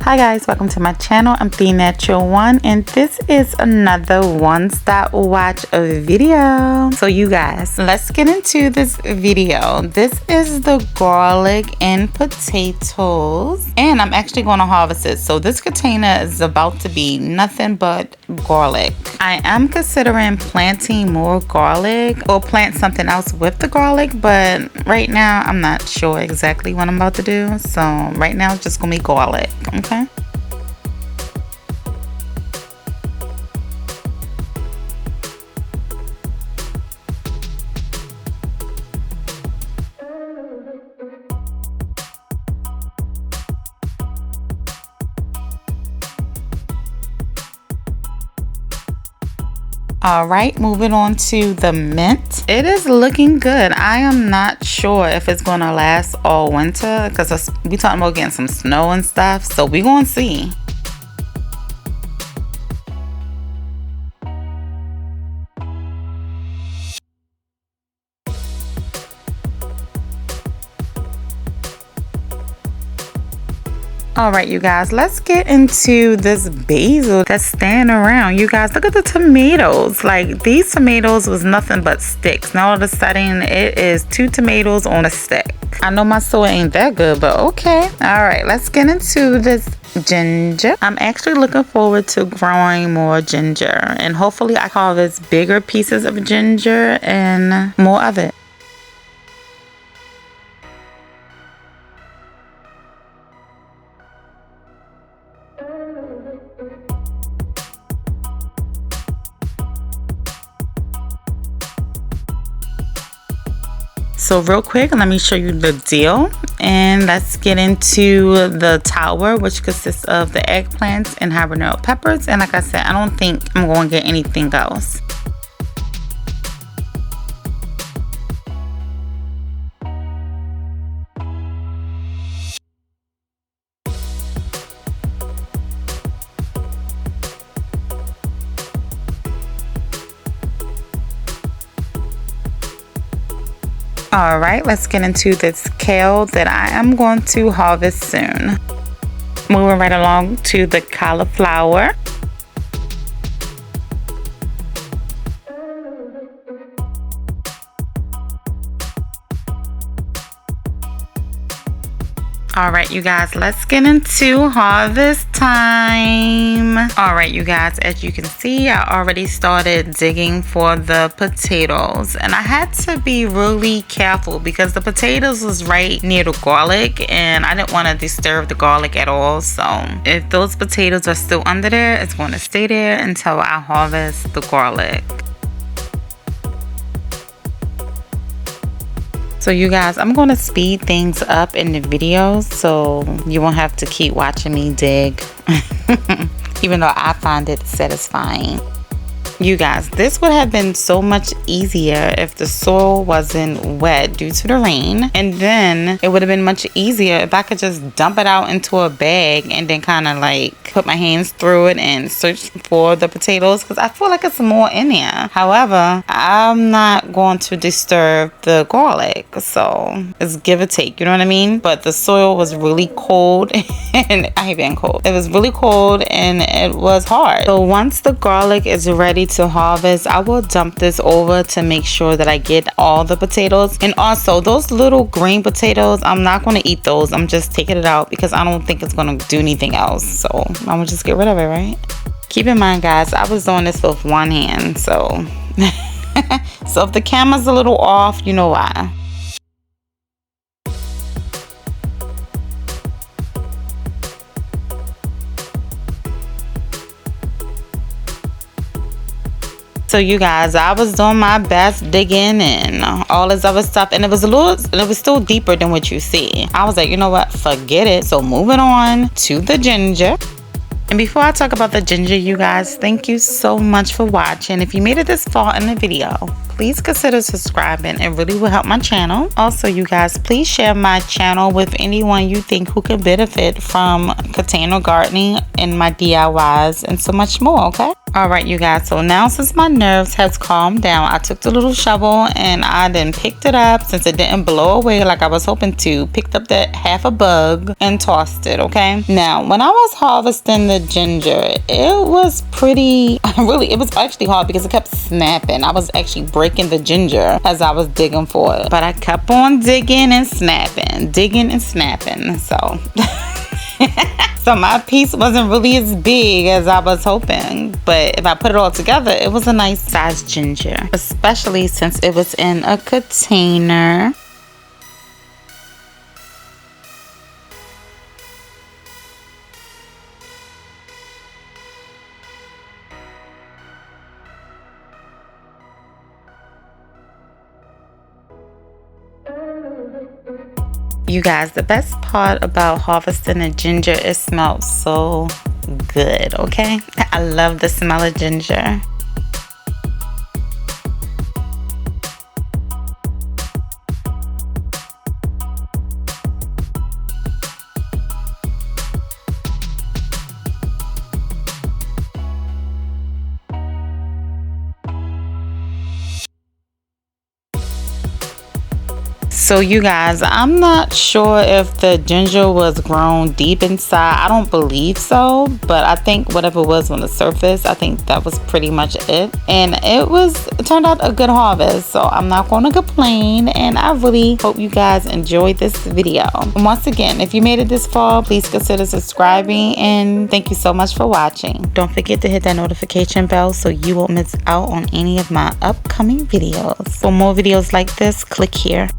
Hi guys, welcome to my channel. I'm The Natural One and this is another One Stop Watch video. So you guys, let's get into this video. This is the garlic and potatoes and I'm actually going to harvest it. So this container is about to be nothing but garlic. I am considering planting more garlic or plant something else with the garlic, but right now I'm not sure exactly what I'm about to do. So right now it's just gonna be garlic. Okay. All right, moving on to the mint. It is looking good. I am not sure if it's gonna last all winter because we talking about getting some snow and stuff, so we gonna see. All right, you guys, let's get into this basil that's standing around. You guys, look at the tomatoes. Like, these tomatoes was nothing but sticks. Now all of a sudden it is 2 tomatoes on a stick. I know my soil ain't that good, but okay. All right, let's get into this ginger. I'm actually looking forward to growing more ginger, and hopefully I harvest bigger pieces of ginger and more of it. So real quick, let me show you the deal, and let's get into the tower, which consists of the eggplants and habanero peppers. And like I said, I don't think I'm going to get anything else. All right, let's get into this kale that I am going to harvest soon. Moving right along to the cauliflower. All right, you guys, let's get into harvest time. All right, you guys, as you can see, I already started digging for the potatoes, and I had to be really careful because the potatoes was right near the garlic and I didn't want to disturb the garlic at all. So if those potatoes are still under there, it's going to stay there until I harvest the garlic. So you guys, I'm going to speed things up in the video so you won't have to keep watching me dig, even though I find it satisfying. You guys, this would have been so much easier if the soil wasn't wet due to the rain, and then it would have been much easier if I could just dump it out into a bag and then kind of like put my hands through it and search for the potatoes, because I feel like it's more in there. However, I'm not going to disturb the garlic, so it's give or take, you know what I mean? But the soil was really cold and I hate being cold. It was really cold and it was hard. So once the garlic is ready to harvest, I will dump this over to make sure that I get all the potatoes. And also those little green potatoes, I'm not going to eat those. I'm just taking it out because I don't think it's going to do anything else. So I'm going to just get rid of it, right? Keep in mind, guys, I was doing this with one hand, so so if the camera's a little off, you know why. So you guys, I was doing my best digging and all this other stuff, and it was still deeper than what you see. I was like, you know what, forget it. So moving on to the ginger. And before I talk about the ginger, you guys, thank you so much for watching. If you made it this far in the video, please consider subscribing. It really will help my channel. Also, you guys, please share my channel with anyone you think who can benefit from container gardening and my DIYs and so much more, okay? All right, you guys, so now since my nerves has calmed down, I took the little shovel and I then picked it up. Since it didn't blow away like I was hoping to, picked up that half a bug and tossed it. Okay, now when I was harvesting the ginger, it was pretty it was actually hard because it kept snapping. I was actually breaking the ginger as I was digging for it, but I kept on digging and snapping, so so my piece wasn't really as big as I was hoping, but if I put it all together, it was a nice sized ginger, especially since it was in a container. You guys, the best part about harvesting a ginger, it smells so good, okay? I love the smell of ginger. So you guys, I'm not sure if the ginger was grown deep inside. I don't believe so, but I think whatever was on the surface, I think that was pretty much it. And it turned out a good harvest, so I'm not going to complain. And I really hope you guys enjoyed this video. And once again, if you made it this far, please consider subscribing, and thank you so much for watching. Don't forget to hit that notification bell so you won't miss out on any of my upcoming videos. For more videos like this, click here.